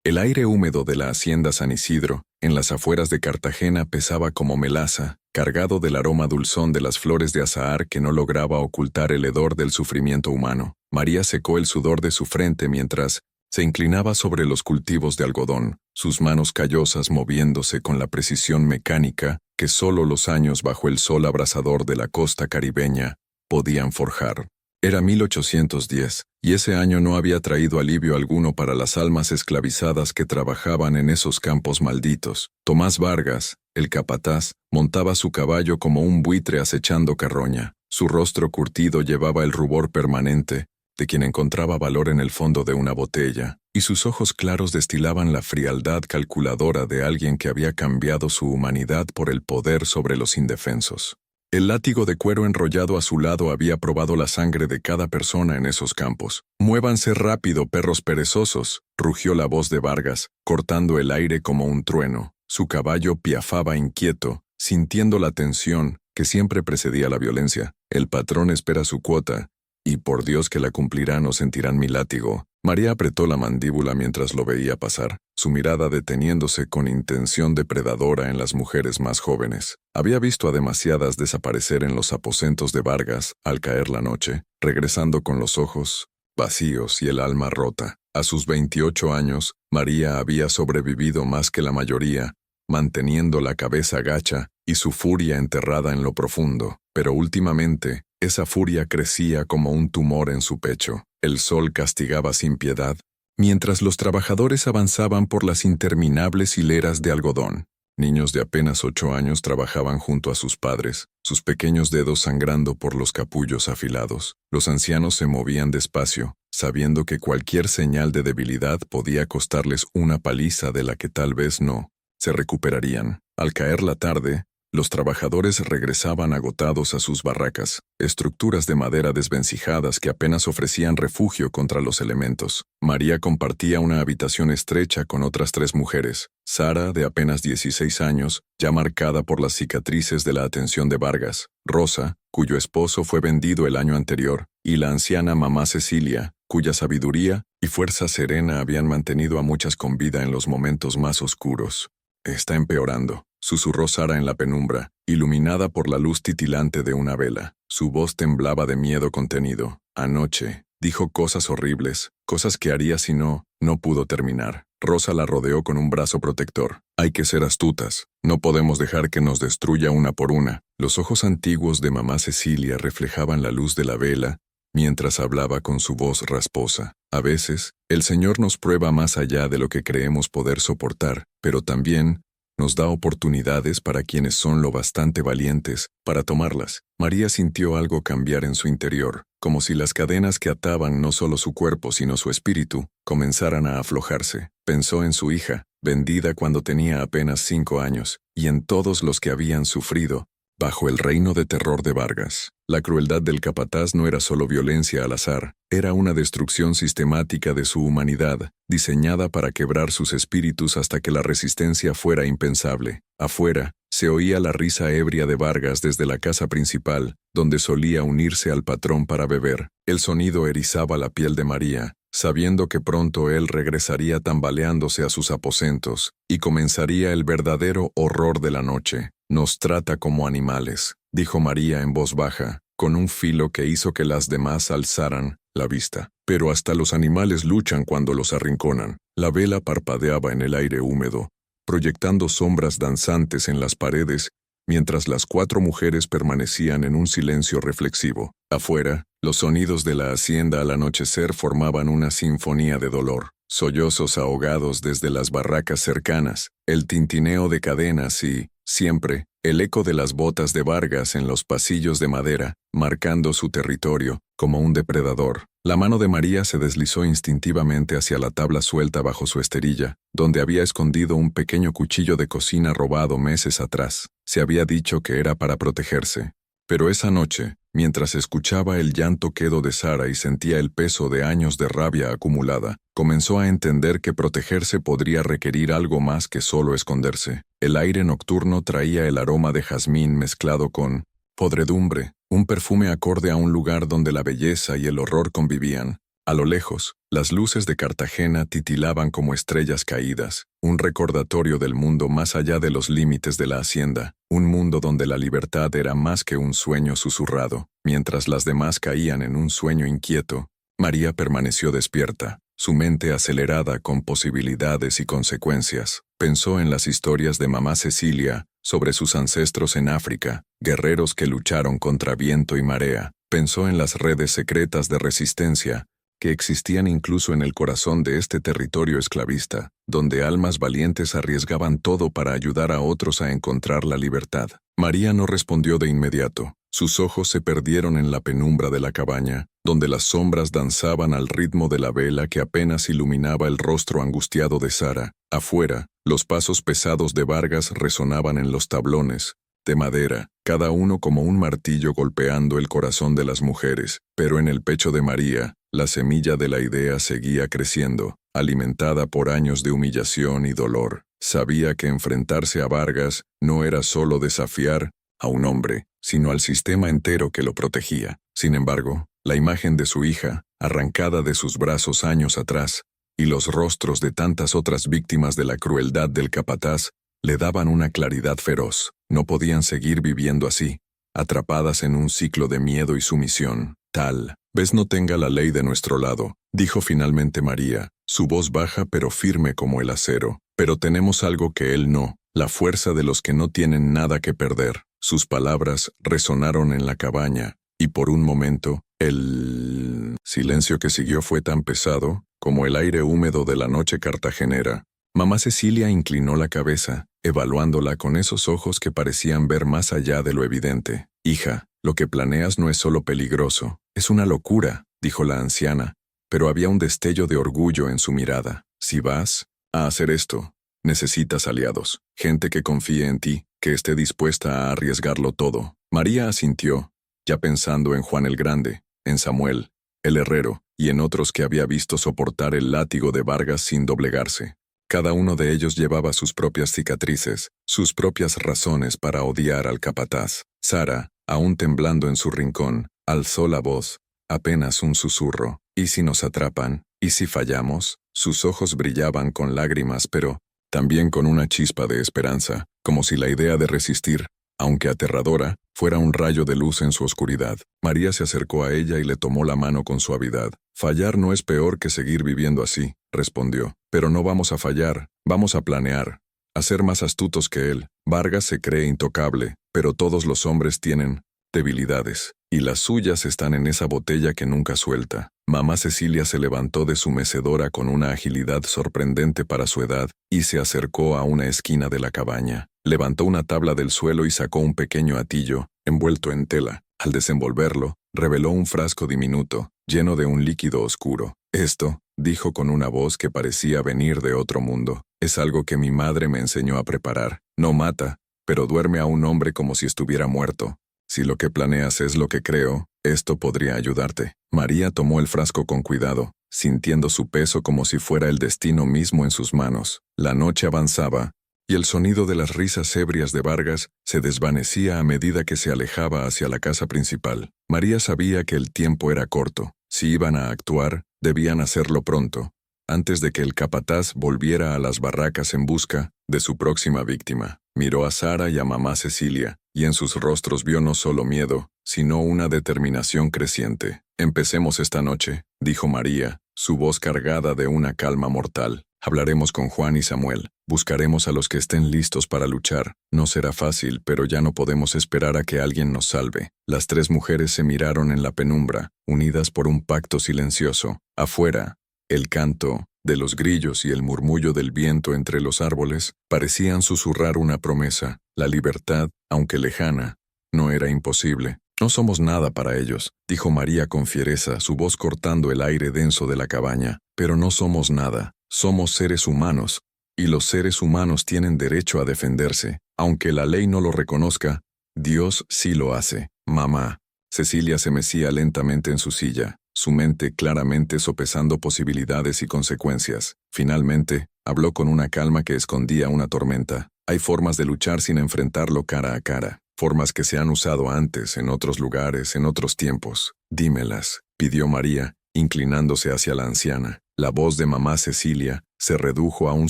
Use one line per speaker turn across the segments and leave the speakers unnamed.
El aire húmedo de la hacienda San Isidro, en las afueras de Cartagena, pesaba como melaza, cargado del aroma dulzón de las flores de azahar que no lograba ocultar el hedor del sufrimiento humano. María secó el sudor de su frente mientras se inclinaba sobre los cultivos de algodón, sus manos callosas moviéndose con la precisión mecánica que solo los años bajo el sol abrasador de la costa caribeña podían forjar. Era 1810, y ese año no había traído alivio alguno para las almas esclavizadas que trabajaban en esos campos malditos. Tomás Vargas, el capataz, montaba su caballo como un buitre acechando carroña. Su rostro curtido llevaba el rubor permanente de quien encontraba valor en el fondo de una botella, y sus ojos claros destilaban la frialdad calculadora de alguien que había cambiado su humanidad por el poder sobre los indefensos. El látigo de cuero enrollado a su lado había probado la sangre de cada persona en esos campos. «Muévanse rápido, perros perezosos», rugió la voz de Vargas, cortando el aire como un trueno. Su caballo piafaba inquieto, sintiendo la tensión que siempre precedía la violencia. «El patrón espera su cuota, y por Dios que la cumplirán o sentirán mi látigo». María apretó la mandíbula mientras lo veía pasar, su mirada deteniéndose con intención depredadora en las mujeres más jóvenes. Había visto a demasiadas desaparecer en los aposentos de Vargas al caer la noche, regresando con los ojos vacíos y el alma rota. A sus 28 años, María había sobrevivido más que la mayoría, manteniendo la cabeza gacha y su furia enterrada en lo profundo. Pero últimamente, esa furia crecía como un tumor en su pecho. El sol castigaba sin piedad, mientras los trabajadores avanzaban por las interminables hileras de algodón. Niños de apenas 8 años trabajaban junto a sus padres, sus pequeños dedos sangrando por los capullos afilados. Los ancianos se movían despacio, sabiendo que cualquier señal de debilidad podía costarles una paliza de la que tal vez no se recuperarían. Al caer la tarde, los trabajadores regresaban agotados a sus barracas, estructuras de madera desvencijadas que apenas ofrecían refugio contra los elementos. María compartía una habitación estrecha con otras 3 mujeres. Sara, de apenas 16 años, ya marcada por las cicatrices de la atención de Vargas. Rosa, cuyo esposo fue vendido el año anterior. Y la anciana mamá Cecilia, cuya sabiduría y fuerza serena habían mantenido a muchas con vida en los momentos más oscuros. «Está empeorando», susurró Sara en la penumbra, iluminada por la luz titilante de una vela. Su voz temblaba de miedo contenido. «Anoche dijo cosas horribles, cosas que haría si no pudo terminar». Rosa la rodeó con un brazo protector. «Hay que ser astutas. No podemos dejar que nos destruya una por una». Los ojos antiguos de mamá Cecilia reflejaban la luz de la vela mientras hablaba con su voz rasposa. «A veces, el Señor nos prueba más allá de lo que creemos poder soportar, pero también nos da oportunidades para quienes son lo bastante valientes para tomarlas». María sintió algo cambiar en su interior, como si las cadenas que ataban no solo su cuerpo sino su espíritu comenzaran a aflojarse. Pensó en su hija, vendida cuando tenía apenas 5 años, y en todos los que habían sufrido bajo el reino de terror de Vargas. La crueldad del capataz no era solo violencia al azar, era una destrucción sistemática de su humanidad, diseñada para quebrar sus espíritus hasta que la resistencia fuera impensable. Afuera, se oía la risa ebria de Vargas desde la casa principal, donde solía unirse al patrón para beber. El sonido erizaba la piel de María, sabiendo que pronto él regresaría tambaleándose a sus aposentos, y comenzaría el verdadero horror de la noche. «Nos trata como animales», dijo María en voz baja, con un filo que hizo que las demás alzaran la vista. «Pero hasta los animales luchan cuando los arrinconan». La vela parpadeaba en el aire húmedo, proyectando sombras danzantes en las paredes, mientras las 4 mujeres permanecían en un silencio reflexivo. Afuera, los sonidos de la hacienda al anochecer formaban una sinfonía de dolor. Sollozos ahogados desde las barracas cercanas, el tintineo de cadenas y, siempre, el eco de las botas de Vargas en los pasillos de madera, marcando su territorio como un depredador. La mano de María se deslizó instintivamente hacia la tabla suelta bajo su esterilla, donde había escondido un pequeño cuchillo de cocina robado meses atrás. Se había dicho que era para protegerse. Pero esa noche, mientras escuchaba el llanto quedo de Sara y sentía el peso de años de rabia acumulada, comenzó a entender que protegerse podría requerir algo más que solo esconderse. El aire nocturno traía el aroma de jazmín mezclado con podredumbre, un perfume acorde a un lugar donde la belleza y el horror convivían. A lo lejos, las luces de Cartagena titilaban como estrellas caídas, un recordatorio del mundo más allá de los límites de la hacienda, un mundo donde la libertad era más que un sueño susurrado. Mientras las demás caían en un sueño inquieto, María permaneció despierta, su mente acelerada con posibilidades y consecuencias. Pensó en las historias de mamá Cecilia, sobre sus ancestros en África, guerreros que lucharon contra viento y marea. Pensó en las redes secretas de resistencia, que existían incluso en el corazón de este territorio esclavista, donde almas valientes arriesgaban todo para ayudar a otros a encontrar la libertad. María no respondió de inmediato. Sus ojos se perdieron en la penumbra de la cabaña, donde las sombras danzaban al ritmo de la vela que apenas iluminaba el rostro angustiado de Sara. Afuera, los pasos pesados de Vargas resonaban en los tablones, de madera, cada uno como un martillo golpeando el corazón de las mujeres, pero en el pecho de María, la semilla de la idea seguía creciendo, alimentada por años de humillación y dolor. Sabía que enfrentarse a Vargas no era solo desafiar a un hombre, sino al sistema entero que lo protegía. Sin embargo, la imagen de su hija, arrancada de sus brazos años atrás, y los rostros de tantas otras víctimas de la crueldad del capataz, le daban una claridad feroz. No podían seguir viviendo así, atrapadas en un ciclo de miedo y sumisión. Tal vez no tenga la ley de nuestro lado, dijo finalmente María, su voz baja pero firme como el acero. Pero tenemos algo que él no, la fuerza de los que no tienen nada que perder. Sus palabras resonaron en la cabaña, y por un momento, el silencio que siguió fue tan pesado como el aire húmedo de la noche cartagenera. Mamá Cecilia inclinó la cabeza, evaluándola con esos ojos que parecían ver más allá de lo evidente. Hija, lo que planeas no es solo peligroso, es una locura, dijo la anciana, pero había un destello de orgullo en su mirada. Si vas a hacer esto, necesitas aliados, gente que confíe en ti, que esté dispuesta a arriesgarlo todo. María asintió, ya pensando en Juan el Grande, en Samuel, el herrero, y en otros que había visto soportar el látigo de Vargas sin doblegarse. Cada uno de ellos llevaba sus propias cicatrices, sus propias razones para odiar al capataz. Sara, aún temblando en su rincón, alzó la voz, apenas un susurro. ¿Y si nos atrapan? ¿Y si fallamos? Sus ojos brillaban con lágrimas, pero también con una chispa de esperanza, como si la idea de resistir, aunque aterradora, fuera un rayo de luz en su oscuridad. María se acercó a ella y le tomó la mano con suavidad. Fallar no es peor que seguir viviendo así, respondió. Pero no vamos a fallar, vamos a planear, a ser más astutos que él. Vargas se cree intocable, pero todos los hombres tienen debilidades, y las suyas están en esa botella que nunca suelta. Mamá Cecilia se levantó de su mecedora con una agilidad sorprendente para su edad y se acercó a una esquina de la cabaña. Levantó una tabla del suelo y sacó un pequeño atillo, envuelto en tela. Al desenvolverlo, reveló un frasco diminuto, lleno de un líquido oscuro. Esto, dijo con una voz que parecía venir de otro mundo, es algo que mi madre me enseñó a preparar. No mata, pero duerme a un hombre como si estuviera muerto. Si lo que planeas es lo que creo, esto podría ayudarte. María tomó el frasco con cuidado, sintiendo su peso como si fuera el destino mismo en sus manos. La noche avanzaba, y el sonido de las risas ebrias de Vargas se desvanecía a medida que se alejaba hacia la casa principal. María sabía que el tiempo era corto. Si iban a actuar, debían hacerlo pronto, antes de que el capataz volviera a las barracas en busca de su próxima víctima. Miró a Sara y a mamá Cecilia, y en sus rostros vio no solo miedo, sino una determinación creciente. Empecemos esta noche, dijo María, su voz cargada de una calma mortal. Hablaremos con Juan y Samuel. Buscaremos a los que estén listos para luchar. No será fácil, pero ya no podemos esperar a que alguien nos salve. Las tres mujeres se miraron en la penumbra, unidas por un pacto silencioso. Afuera, el canto de los grillos y el murmullo del viento entre los árboles parecían susurrar una promesa. La libertad, aunque lejana, no era imposible. No somos nada para ellos, dijo María con fiereza, su voz cortando el aire denso de la cabaña. Pero no somos nada. Somos seres humanos, y los seres humanos tienen derecho a defenderse. Aunque la ley no lo reconozca, Dios sí lo hace. Mamá. Cecilia se mecía lentamente en su silla, su mente claramente sopesando posibilidades y consecuencias. Finalmente, habló con una calma que escondía una tormenta. Hay formas de luchar sin enfrentarlo cara a cara, formas que se han usado antes, en otros lugares, en otros tiempos. Dímelas, pidió María, inclinándose hacia la anciana. La voz de mamá Cecilia se redujo a un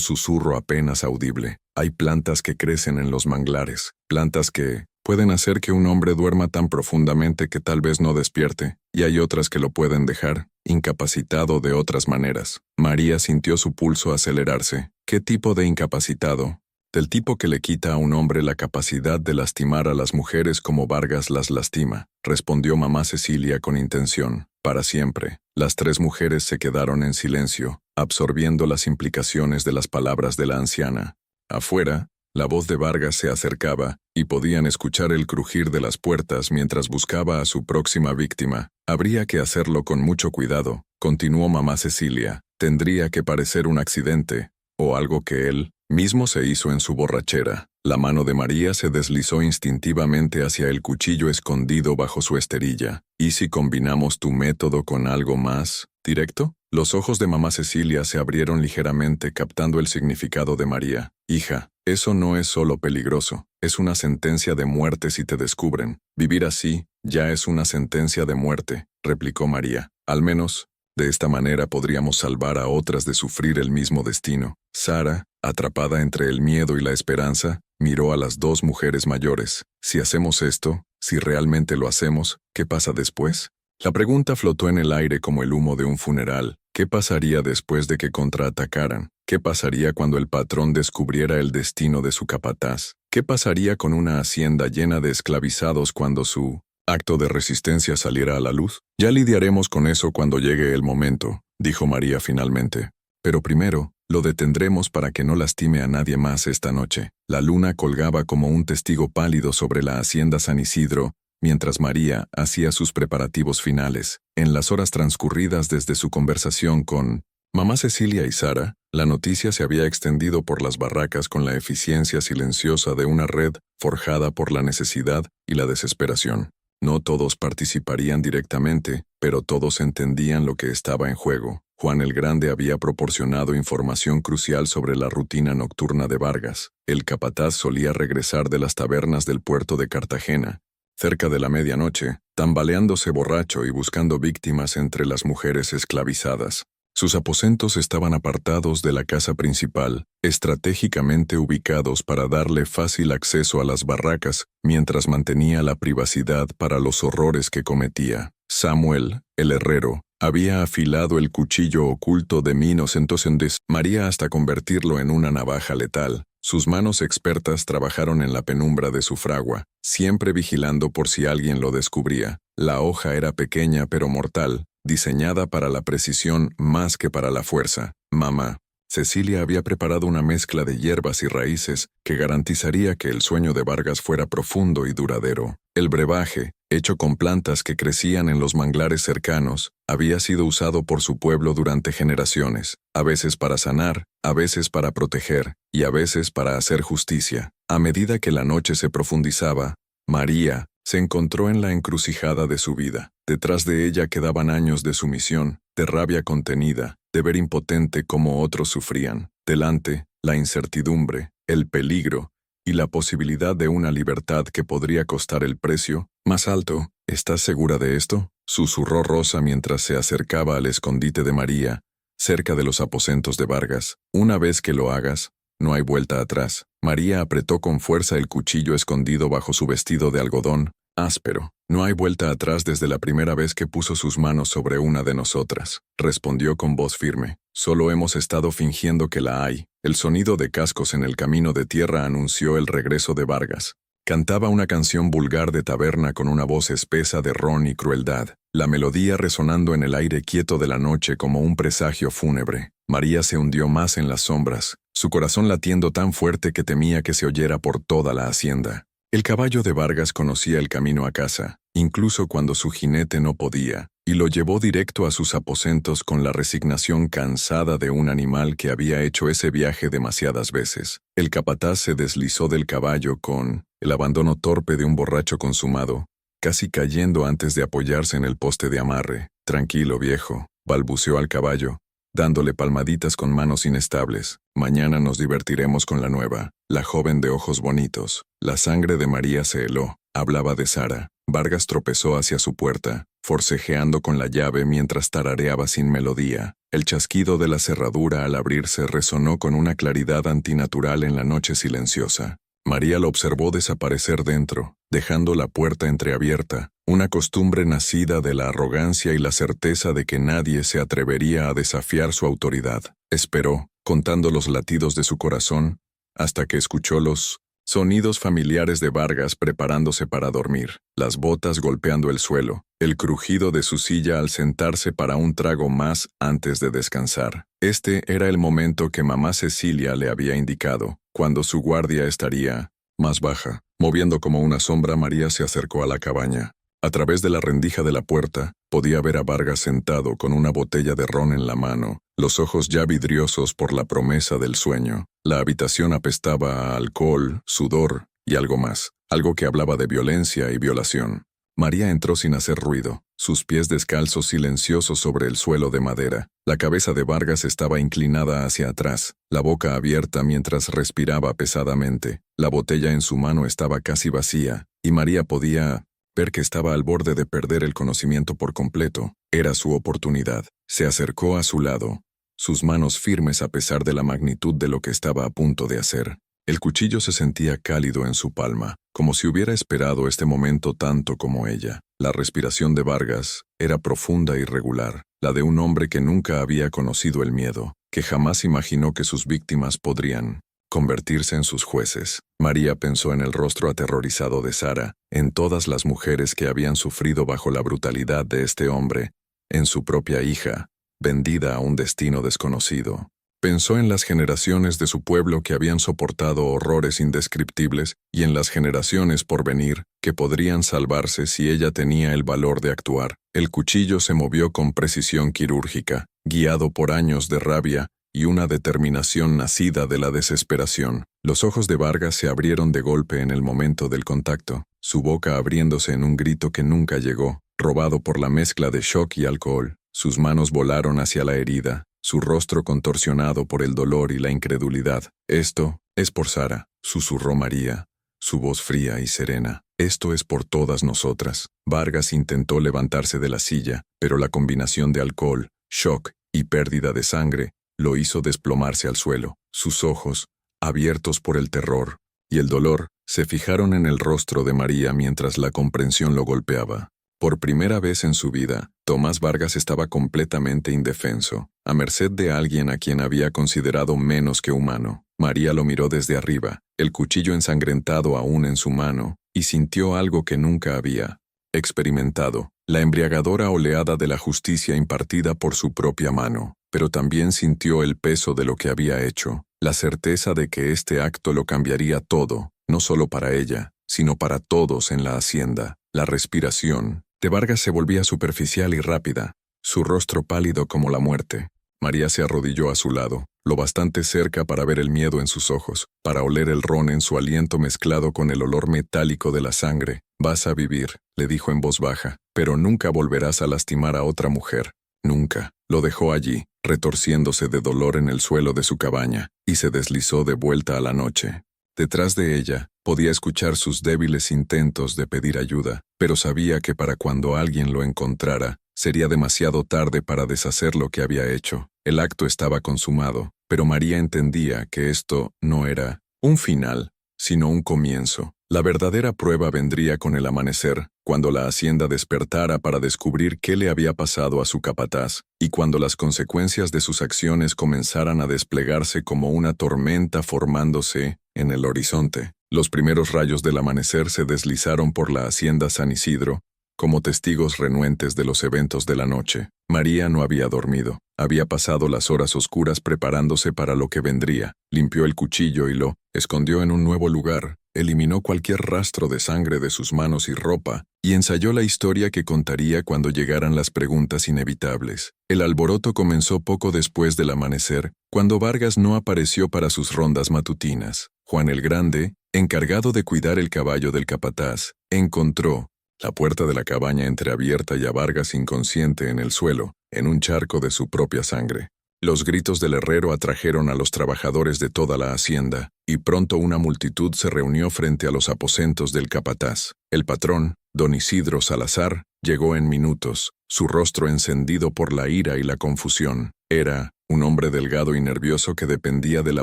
susurro apenas audible. Hay plantas que crecen en los manglares, plantas que pueden hacer que un hombre duerma tan profundamente que tal vez no despierte, y hay otras que lo pueden dejar incapacitado de otras maneras. María sintió su pulso acelerarse. ¿Qué tipo de incapacitado? Del tipo que le quita a un hombre la capacidad de lastimar a las mujeres como Vargas las lastima, respondió mamá Cecilia con intención. Para siempre. Las tres mujeres se quedaron en silencio, absorbiendo las implicaciones de las palabras de la anciana. Afuera, la voz de Vargas se acercaba, y podían escuchar el crujir de las puertas mientras buscaba a su próxima víctima. Habría que hacerlo con mucho cuidado, continuó mamá Cecilia. Tendría que parecer un accidente, o algo que él mismo se hizo en su borrachera. La mano de María se deslizó instintivamente hacia el cuchillo escondido bajo su esterilla. ¿Y si combinamos tu método con algo más directo? Los ojos de mamá Cecilia se abrieron ligeramente captando el significado de María. Hija, eso no es solo peligroso, es una sentencia de muerte si te descubren. Vivir así ya es una sentencia de muerte, replicó María. Al menos, de esta manera podríamos salvar a otras de sufrir el mismo destino. Sara, atrapada entre el miedo y la esperanza, miró a las dos mujeres mayores. Si hacemos esto, si realmente lo hacemos, ¿qué pasa después? La pregunta flotó en el aire como el humo de un funeral. ¿Qué pasaría después de que contraatacaran? ¿Qué pasaría cuando el patrón descubriera el destino de su capataz? ¿Qué pasaría con una hacienda llena de esclavizados cuando su acto de resistencia saliera a la luz? Ya lidiaremos con eso cuando llegue el momento, dijo María finalmente. Pero primero, lo detendremos para que no lastime a nadie más esta noche. La luna colgaba como un testigo pálido sobre la hacienda San Isidro, mientras María hacía sus preparativos finales. En las horas transcurridas desde su conversación con mamá Cecilia y Sara, la noticia se había extendido por las barracas con la eficiencia silenciosa de una red forjada por la necesidad y la desesperación. No todos participarían directamente, pero todos entendían lo que estaba en juego. Juan el Grande había proporcionado información crucial sobre la rutina nocturna de Vargas. El capataz solía regresar de las tabernas del puerto de Cartagena, cerca de la medianoche, tambaleándose borracho y buscando víctimas entre las mujeres esclavizadas. Sus aposentos estaban apartados de la casa principal, estratégicamente ubicados para darle fácil acceso a las barracas, mientras mantenía la privacidad para los horrores que cometía. Samuel, el herrero, había afilado el cuchillo oculto de Minos entonces María hasta convertirlo en una navaja letal. Sus manos expertas trabajaron en la penumbra de su fragua, siempre vigilando por si alguien lo descubría. La hoja era pequeña pero mortal, diseñada para la precisión más que para la fuerza. Mamá Cecilia había preparado una mezcla de hierbas y raíces que garantizaría que el sueño de Vargas fuera profundo y duradero. El brebaje, hecho con plantas que crecían en los manglares cercanos, había sido usado por su pueblo durante generaciones, a veces para sanar, a veces para proteger, y a veces para hacer justicia. A medida que la noche se profundizaba, María se encontró en la encrucijada de su vida. Detrás de ella quedaban años de sumisión, de rabia contenida, de ver impotente como otros sufrían. Delante, la incertidumbre, el peligro y la posibilidad de una libertad que podría costar el precio más alto. ¿Estás segura de esto?, susurró Rosa mientras se acercaba al escondite de María, cerca de los aposentos de Vargas. Una vez que lo hagas, no hay vuelta atrás. María apretó con fuerza el cuchillo escondido bajo su vestido de algodón, áspero. No hay vuelta atrás desde la primera vez que puso sus manos sobre una de nosotras, respondió con voz firme. Solo hemos estado fingiendo que la hay. El sonido de cascos en el camino de tierra anunció el regreso de Vargas. Cantaba una canción vulgar de taberna con una voz espesa de ron y crueldad, la melodía resonando en el aire quieto de la noche como un presagio fúnebre. María se hundió más en las sombras, su corazón latiendo tan fuerte que temía que se oyera por toda la hacienda. El caballo de Vargas conocía el camino a casa, incluso cuando su jinete no podía, y lo llevó directo a sus aposentos con la resignación cansada de un animal que había hecho ese viaje demasiadas veces. El capataz se deslizó del caballo con el abandono torpe de un borracho consumado, casi cayendo antes de apoyarse en el poste de amarre. Tranquilo, viejo, balbuceó al caballo, dándole palmaditas con manos inestables. Mañana nos divertiremos con la nueva, la joven de ojos bonitos. La sangre de María se heló. Hablaba de Sara. Vargas tropezó hacia su puerta, forcejeando con la llave mientras tarareaba sin melodía. El chasquido de la cerradura al abrirse resonó con una claridad antinatural en la noche silenciosa. María lo observó desaparecer dentro, dejando la puerta entreabierta, una costumbre nacida de la arrogancia y la certeza de que nadie se atrevería a desafiar su autoridad. Esperó, contando los latidos de su corazón, hasta que escuchó los sonidos familiares de Vargas preparándose para dormir, las botas golpeando el suelo, el crujido de su silla al sentarse para un trago más antes de descansar. Este era el momento que mamá Cecilia le había indicado, cuando su guardia estaría más baja. Moviendo como una sombra, María se acercó a la cabaña. A través de la rendija de la puerta, podía ver a Vargas sentado con una botella de ron en la mano, los ojos ya vidriosos por la promesa del sueño. La habitación apestaba a alcohol, sudor y algo más, algo que hablaba de violencia y violación. María entró sin hacer ruido, sus pies descalzos silenciosos sobre el suelo de madera. La cabeza de Vargas estaba inclinada hacia atrás, la boca abierta mientras respiraba pesadamente. La botella en su mano estaba casi vacía, y María podía ver que estaba al borde de perder el conocimiento por completo. Era su oportunidad. Se acercó a su lado, sus manos firmes a pesar de la magnitud de lo que estaba a punto de hacer. El cuchillo se sentía cálido en su palma, como si hubiera esperado este momento tanto como ella. La respiración de Vargas era profunda y regular, la de un hombre que nunca había conocido el miedo, que jamás imaginó que sus víctimas podrían convertirse en sus jueces. María pensó en el rostro aterrorizado de Sara, en todas las mujeres que habían sufrido bajo la brutalidad de este hombre, en su propia hija, vendida a un destino desconocido. Pensó en las generaciones de su pueblo que habían soportado horrores indescriptibles y en las generaciones por venir que podrían salvarse si ella tenía el valor de actuar. El cuchillo se movió con precisión quirúrgica, guiado por años de rabia y una determinación nacida de la desesperación. Los ojos de Vargas se abrieron de golpe en el momento del contacto, su boca abriéndose en un grito que nunca llegó, robado por la mezcla de shock y alcohol. Sus manos volaron hacia la herida, su rostro contorsionado por el dolor y la incredulidad. «Esto es por Sara», susurró María, su voz fría y serena. «Esto es por todas nosotras». Vargas intentó levantarse de la silla, pero la combinación de alcohol, shock y pérdida de sangre lo hizo desplomarse al suelo. Sus ojos, abiertos por el terror y el dolor, se fijaron en el rostro de María mientras la comprensión lo golpeaba. Por primera vez en su vida, Tomás Vargas estaba completamente indefenso, a merced de alguien a quien había considerado menos que humano. María lo miró desde arriba, el cuchillo ensangrentado aún en su mano, y sintió algo que nunca había experimentado, la embriagadora oleada de la justicia impartida por su propia mano. Pero también sintió el peso de lo que había hecho, la certeza de que este acto lo cambiaría todo, no solo para ella, sino para todos en la hacienda. La respiración de Vargas se volvía superficial y rápida, su rostro pálido como la muerte. María se arrodilló a su lado, lo bastante cerca para ver el miedo en sus ojos, para oler el ron en su aliento mezclado con el olor metálico de la sangre. «Vas a vivir», le dijo en voz baja, «pero nunca volverás a lastimar a otra mujer. Nunca». Lo dejó allí, retorciéndose de dolor en el suelo de su cabaña, y se deslizó de vuelta a la noche. Detrás de ella, podía escuchar sus débiles intentos de pedir ayuda, pero sabía que para cuando alguien lo encontrara, sería demasiado tarde para deshacer lo que había hecho. El acto estaba consumado, pero María entendía que esto no era un final, sino un comienzo. La verdadera prueba vendría con el amanecer, cuando la hacienda despertara para descubrir qué le había pasado a su capataz, y cuando las consecuencias de sus acciones comenzaran a desplegarse como una tormenta formándose en el horizonte. Los primeros rayos del amanecer se deslizaron por la hacienda San Isidro, como testigos renuentes de los eventos de la noche. María no había dormido. Había pasado las horas oscuras preparándose para lo que vendría. Limpió el cuchillo y lo escondió en un nuevo lugar. Eliminó cualquier rastro de sangre de sus manos y ropa, y ensayó la historia que contaría cuando llegaran las preguntas inevitables. El alboroto comenzó poco después del amanecer, cuando Vargas no apareció para sus rondas matutinas. Juan el Grande, encargado de cuidar el caballo del capataz, encontró la puerta de la cabaña entreabierta y a Vargas inconsciente en el suelo, en un charco de su propia sangre. Los gritos del herrero atrajeron a los trabajadores de toda la hacienda, y pronto una multitud se reunió frente a los aposentos del capataz. El patrón, don Isidro Salazar, llegó en minutos, su rostro encendido por la ira y la confusión. Era un hombre delgado y nervioso que dependía de la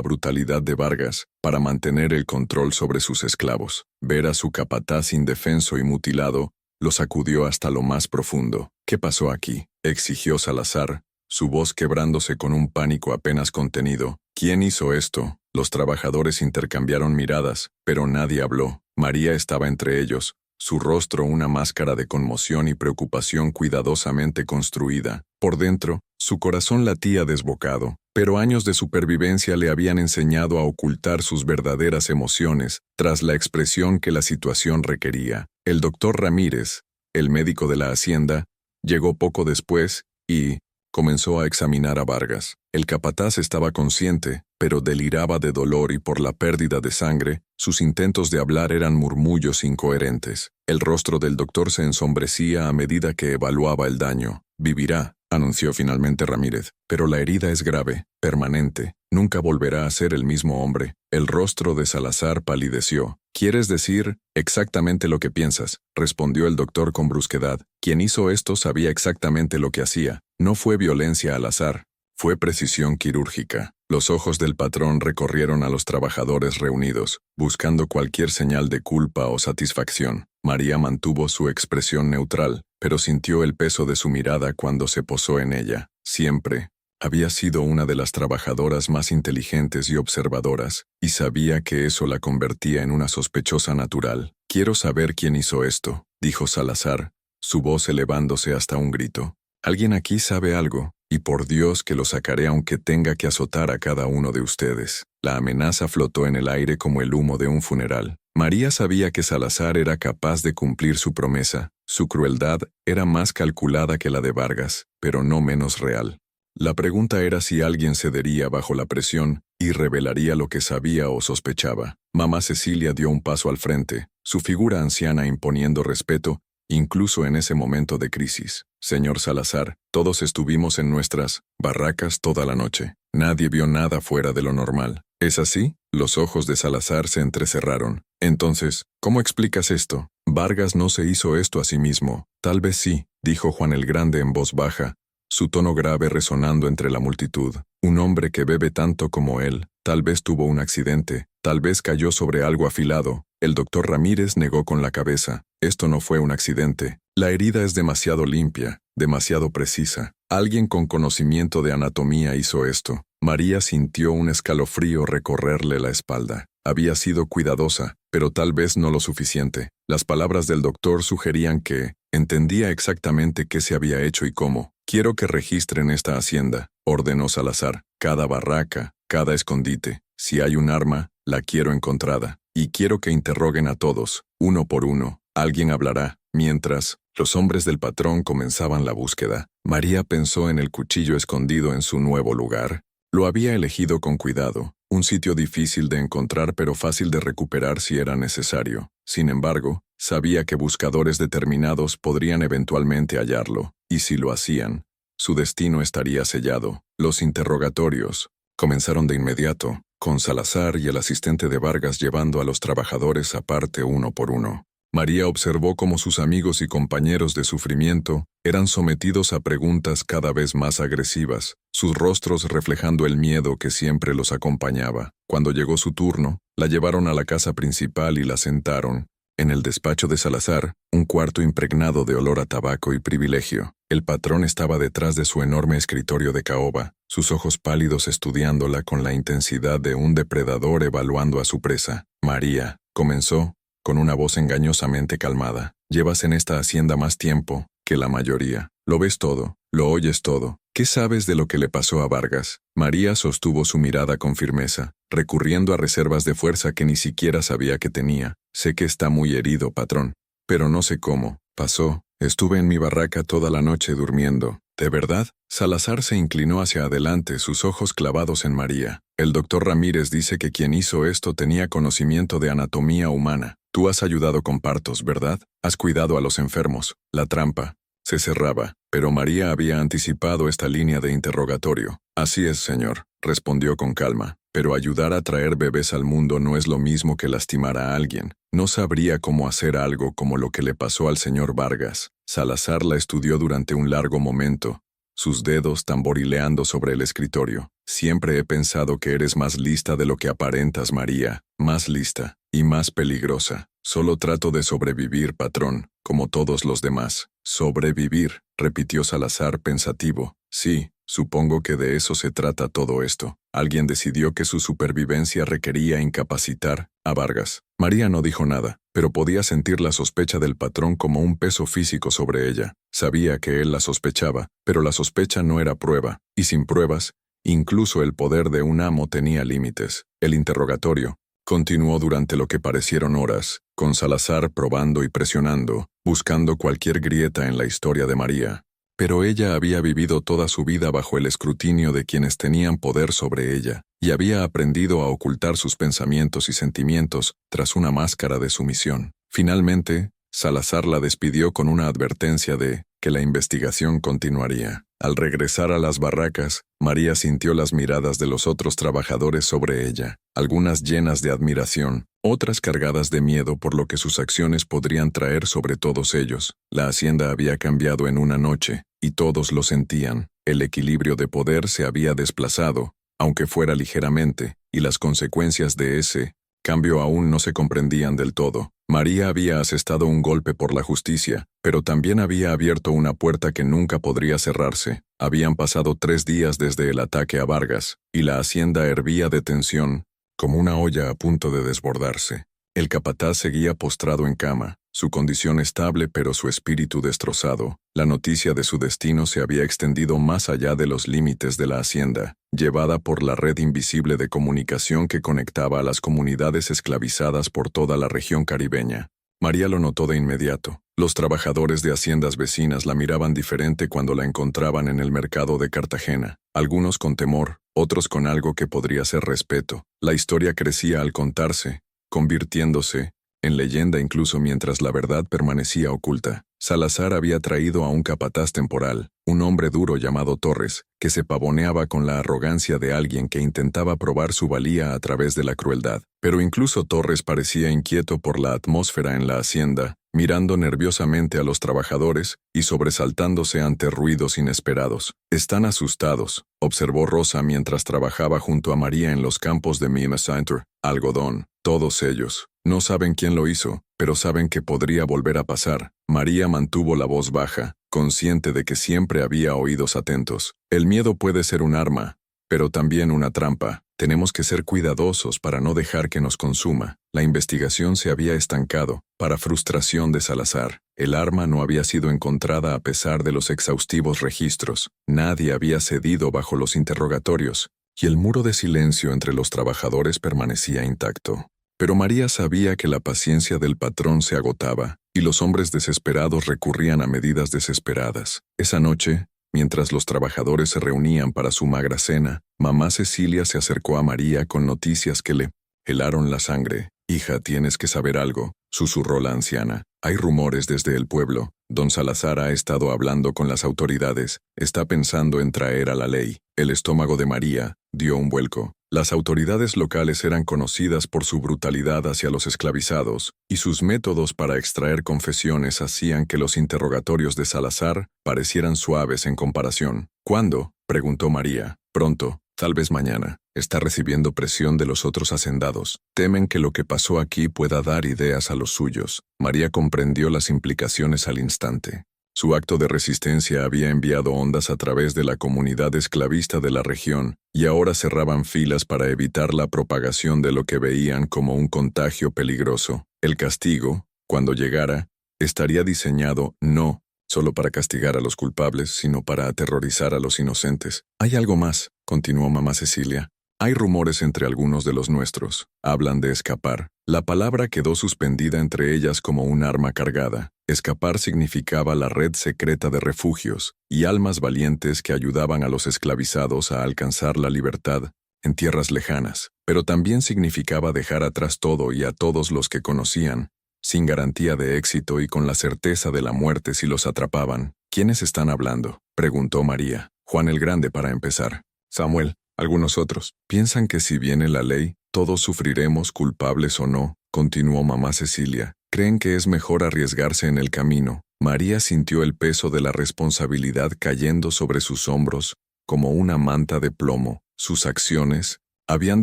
brutalidad de Vargas para mantener el control sobre sus esclavos. Ver a su capataz indefenso y mutilado lo sacudió hasta lo más profundo. «¿Qué pasó aquí?», exigió Salazar, su voz quebrándose con un pánico apenas contenido. «¿Quién hizo esto?». Los trabajadores intercambiaron miradas, pero nadie habló. María estaba entre ellos, su rostro una máscara de conmoción y preocupación cuidadosamente construida. Por dentro, su corazón latía desbocado, pero años de supervivencia le habían enseñado a ocultar sus verdaderas emociones tras la expresión que la situación requería. El doctor Ramírez, el médico de la hacienda, llegó poco después y comenzó a examinar a Vargas. El capataz estaba consciente, pero deliraba de dolor y por la pérdida de sangre, sus intentos de hablar eran murmullos incoherentes. El rostro del doctor se ensombrecía a medida que evaluaba el daño. «Vivirá», anunció finalmente Ramírez, «pero la herida es grave, permanente. Nunca volverá a ser el mismo hombre». El rostro de Salazar palideció. «¿Quieres decir exactamente lo que piensas?», respondió el doctor con brusquedad. «Quien hizo esto sabía exactamente lo que hacía. No fue violencia al azar. Fue precisión quirúrgica». Los ojos del patrón recorrieron a los trabajadores reunidos, buscando cualquier señal de culpa o satisfacción. María mantuvo su expresión neutral, pero sintió el peso de su mirada cuando se posó en ella. Siempre había sido una de las trabajadoras más inteligentes y observadoras, y sabía que eso la convertía en una sospechosa natural. «Quiero saber quién hizo esto», dijo Salazar, su voz elevándose hasta un grito. «Alguien aquí sabe algo, y por Dios que lo sacaré aunque tenga que azotar a cada uno de ustedes». La amenaza flotó en el aire como el humo de un funeral. María sabía que Salazar era capaz de cumplir su promesa. Su crueldad era más calculada que la de Vargas, pero no menos real. La pregunta era si alguien cedería bajo la presión y revelaría lo que sabía o sospechaba. Mamá Cecilia dio un paso al frente, su figura anciana imponiendo respeto, incluso en ese momento de crisis. «Señor Salazar, todos estuvimos en nuestras barracas toda la noche. Nadie vio nada fuera de lo normal. ¿Es así?». Los ojos de Salazar se entrecerraron. «Entonces, ¿cómo explicas esto?». «Vargas no se hizo esto a sí mismo». «Tal vez sí», dijo Juan el Grande en voz baja, su tono grave resonando entre la multitud. «Un hombre que bebe tanto como él, tal vez tuvo un accidente, tal vez cayó sobre algo afilado». El doctor Ramírez negó con la cabeza. «Esto no fue un accidente. La herida es demasiado limpia, demasiado precisa. Alguien con conocimiento de anatomía hizo esto». María sintió un escalofrío recorrerle la espalda. Había sido cuidadosa, pero tal vez no lo suficiente. Las palabras del doctor sugerían que entendía exactamente qué se había hecho y cómo. «Quiero que registren esta hacienda», ordenó Salazar. «Cada barraca, cada escondite. Si hay un arma, la quiero encontrada. Y quiero que interroguen a todos, uno por uno. Alguien hablará». Mientras, los hombres del patrón comenzaban la búsqueda. María pensó en el cuchillo escondido en su nuevo lugar. Lo había elegido con cuidado, un sitio difícil de encontrar pero fácil de recuperar si era necesario. Sin embargo, sabía que buscadores determinados podrían eventualmente hallarlo, y si lo hacían, su destino estaría sellado. Los interrogatorios comenzaron de inmediato, con Salazar y el asistente de Vargas llevando a los trabajadores aparte uno por uno. María observó cómo sus amigos y compañeros de sufrimiento eran sometidos a preguntas cada vez más agresivas, sus rostros reflejando el miedo que siempre los acompañaba. Cuando llegó su turno, la llevaron a la casa principal y la sentaron. En el despacho de Salazar, un cuarto impregnado de olor a tabaco y privilegio. El patrón estaba detrás de su enorme escritorio de caoba, sus ojos pálidos estudiándola con la intensidad de un depredador evaluando a su presa. «María», comenzó, con una voz engañosamente calmada, «llevas en esta hacienda más tiempo que la mayoría. Lo ves todo, lo oyes todo. ¿Qué sabes de lo que le pasó a Vargas?». María sostuvo su mirada con firmeza, recurriendo a reservas de fuerza que ni siquiera sabía que tenía. «Sé que está muy herido, patrón, pero no sé cómo. Pasó. Estuve en mi barraca toda la noche durmiendo». «¿De verdad?». Salazar se inclinó hacia adelante, sus ojos clavados en María. «El doctor Ramírez dice que quien hizo esto tenía conocimiento de anatomía humana. Tú has ayudado con partos, ¿verdad? Has cuidado a los enfermos. La trampa se cerraba, pero María había anticipado esta línea de interrogatorio. Así es, señor, respondió con calma, pero ayudar a traer bebés al mundo no es lo mismo que lastimar a alguien. No sabría cómo hacer algo como lo que le pasó al señor Vargas. Salazar la estudió durante un largo momento, sus dedos tamborileando sobre el escritorio. Siempre he pensado que eres más lista de lo que aparentas, María, más lista y más peligrosa. Solo trato de sobrevivir, patrón, como todos los demás. Sobrevivir, repitió Salazar pensativo. Sí, supongo que de eso se trata todo esto. Alguien decidió que su supervivencia requería incapacitar a Vargas. María no dijo nada, pero podía sentir la sospecha del patrón como un peso físico sobre ella. Sabía que él la sospechaba, pero la sospecha no era prueba, y sin pruebas, incluso el poder de un amo tenía límites. El interrogatorio continuó durante lo que parecieron horas, con Salazar probando y presionando, buscando cualquier grieta en la historia de María. Pero ella había vivido toda su vida bajo el escrutinio de quienes tenían poder sobre ella, y había aprendido a ocultar sus pensamientos y sentimientos tras una máscara de sumisión. Finalmente, Salazar la despidió con una advertencia de que la investigación continuaría. Al regresar a las barracas, María sintió las miradas de los otros trabajadores sobre ella, algunas llenas de admiración, otras cargadas de miedo por lo que sus acciones podrían traer sobre todos ellos. La hacienda había cambiado en una noche, y todos lo sentían. El equilibrio de poder se había desplazado, aunque fuera ligeramente, y las consecuencias de ese cambio aún no se comprendían del todo. María había asestado un golpe por la justicia, pero también había abierto una puerta que nunca podría cerrarse. Habían pasado 3 días desde el ataque a Vargas, y la hacienda hervía de tensión, como una olla a punto de desbordarse. El capataz seguía postrado en cama, su condición estable pero su espíritu destrozado. La noticia de su destino se había extendido más allá de los límites de la hacienda, llevada por la red invisible de comunicación que conectaba a las comunidades esclavizadas por toda la región caribeña. María lo notó de inmediato. Los trabajadores de haciendas vecinas la miraban diferente cuando la encontraban en el mercado de Cartagena, algunos con temor, otros con algo que podría ser respeto. La historia crecía al contarse, convirtiéndose en leyenda incluso mientras la verdad permanecía oculta. Salazar había traído a un capataz temporal, un hombre duro llamado Torres, que se pavoneaba con la arrogancia de alguien que intentaba probar su valía a través de la crueldad. Pero incluso Torres parecía inquieto por la atmósfera en la hacienda, mirando nerviosamente a los trabajadores y sobresaltándose ante ruidos inesperados. «Están asustados», observó Rosa mientras trabajaba junto a María en los campos de Mima Center, algodón. Todos ellos. No saben quién lo hizo, pero saben que podría volver a pasar. María mantuvo la voz baja, consciente de que siempre había oídos atentos. El miedo puede ser un arma, pero también una trampa. Tenemos que ser cuidadosos para no dejar que nos consuma. La investigación se había estancado, para frustración de Salazar. El arma no había sido encontrada a pesar de los exhaustivos registros. Nadie había cedido bajo los interrogatorios, y el muro de silencio entre los trabajadores permanecía intacto. Pero María sabía que la paciencia del patrón se agotaba, y los hombres desesperados recurrían a medidas desesperadas. Esa noche, mientras los trabajadores se reunían para su magra cena, mamá Cecilia se acercó a María con noticias que le helaron la sangre. «Hija, tienes que saber algo», susurró la anciana. «Hay rumores desde el pueblo. Don Salazar ha estado hablando con las autoridades. Está pensando en traer a la ley». El estómago de María dio un vuelco. Las autoridades locales eran conocidas por su brutalidad hacia los esclavizados, y sus métodos para extraer confesiones hacían que los interrogatorios de Salazar parecieran suaves en comparación. «¿Cuándo?», preguntó María. «Pronto, tal vez mañana. Está recibiendo presión de los otros hacendados. Temen que lo que pasó aquí pueda dar ideas a los suyos». María comprendió las implicaciones al instante. Su acto de resistencia había enviado ondas a través de la comunidad esclavista de la región, y ahora cerraban filas para evitar la propagación de lo que veían como un contagio peligroso. El castigo, cuando llegara, estaría diseñado no solo para castigar a los culpables, sino para aterrorizar a los inocentes. «Hay algo más», continuó mamá Cecilia. «Hay rumores entre algunos de los nuestros. Hablan de escapar». La palabra quedó suspendida entre ellas como un arma cargada. Escapar significaba la red secreta de refugios y almas valientes que ayudaban a los esclavizados a alcanzar la libertad en tierras lejanas. Pero también significaba dejar atrás todo y a todos los que conocían, sin garantía de éxito y con la certeza de la muerte si los atrapaban. ¿Quiénes están hablando?, preguntó María. Juan el Grande para empezar. Samuel, algunos otros. Piensan que si viene la ley, todos sufriremos, culpables o no, continuó mamá Cecilia. Creen que es mejor arriesgarse en el camino. María sintió el peso de la responsabilidad cayendo sobre sus hombros, como una manta de plomo. Sus acciones habían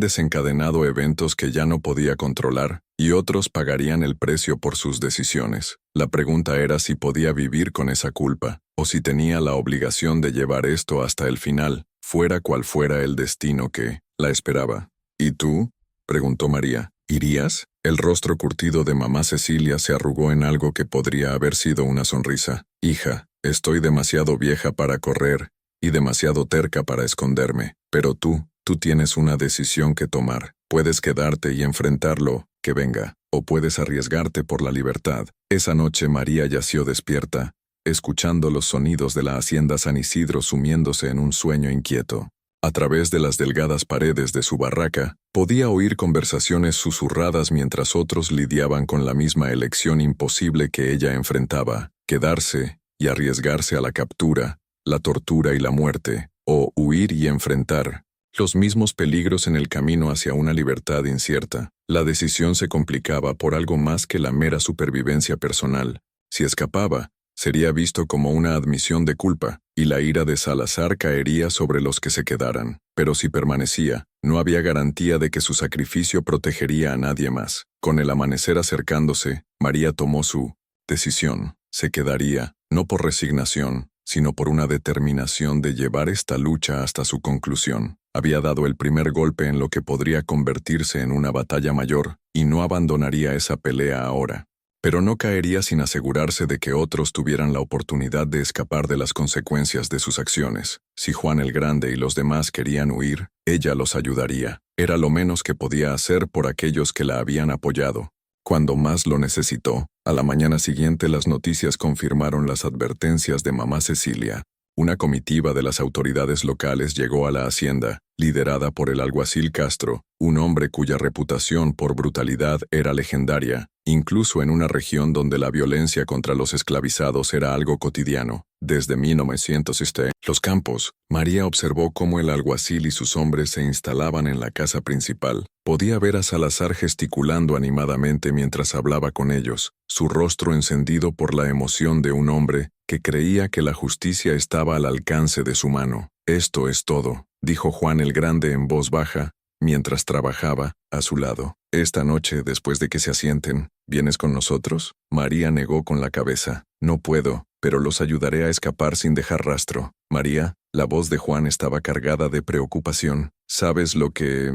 desencadenado eventos que ya no podía controlar, y otros pagarían el precio por sus decisiones. La pregunta era si podía vivir con esa culpa, o si tenía la obligación de llevar esto hasta el final, fuera cual fuera el destino que la esperaba. ¿Y tú?, preguntó María. ¿Irías? El rostro curtido de mamá Cecilia se arrugó en algo que podría haber sido una sonrisa. Hija, estoy demasiado vieja para correr, y demasiado terca para esconderme, pero tú tienes una decisión que tomar. Puedes quedarte y enfrentarlo, que venga, o puedes arriesgarte por la libertad. Esa noche María yació despierta, escuchando los sonidos de la hacienda San Isidro sumiéndose en un sueño inquieto. A través de las delgadas paredes de su barraca, podía oír conversaciones susurradas mientras otros lidiaban con la misma elección imposible que ella enfrentaba: quedarse y arriesgarse a la captura, la tortura y la muerte, o huir y enfrentar los mismos peligros en el camino hacia una libertad incierta. La decisión se complicaba por algo más que la mera supervivencia personal. Si escapaba, sería visto como una admisión de culpa, y la ira de Salazar caería sobre los que se quedaran. Pero si permanecía, no había garantía de que su sacrificio protegería a nadie más. Con el amanecer acercándose, María tomó su decisión. Se quedaría, no por resignación, sino por una determinación de llevar esta lucha hasta su conclusión. Había dado el primer golpe en lo que podría convertirse en una batalla mayor, y no abandonaría esa pelea ahora. Pero no caería sin asegurarse de que otros tuvieran la oportunidad de escapar de las consecuencias de sus acciones. Si Juan el Grande y los demás querían huir, ella los ayudaría. Era lo menos que podía hacer por aquellos que la habían apoyado. Cuando más lo necesitó, a la mañana siguiente las noticias confirmaron las advertencias de mamá Cecilia. Una comitiva de las autoridades locales llegó a la hacienda, liderada por el alguacil Castro, un hombre cuya reputación por brutalidad era legendaria, incluso en una región donde la violencia contra los esclavizados era algo cotidiano. Desde 1907, los campos, María observó cómo el alguacil y sus hombres se instalaban en la casa principal. Podía ver a Salazar gesticulando animadamente mientras hablaba con ellos, su rostro encendido por la emoción de un hombre que creía que la justicia estaba al alcance de su mano. «Esto es todo», dijo Juan el Grande en voz baja, mientras trabajaba a su lado. «Esta noche, después de que se asienten, ¿vienes con nosotros?». María negó con la cabeza. «No puedo, pero los ayudaré a escapar sin dejar rastro». «María», la voz de Juan estaba cargada de preocupación. «¿Sabes lo que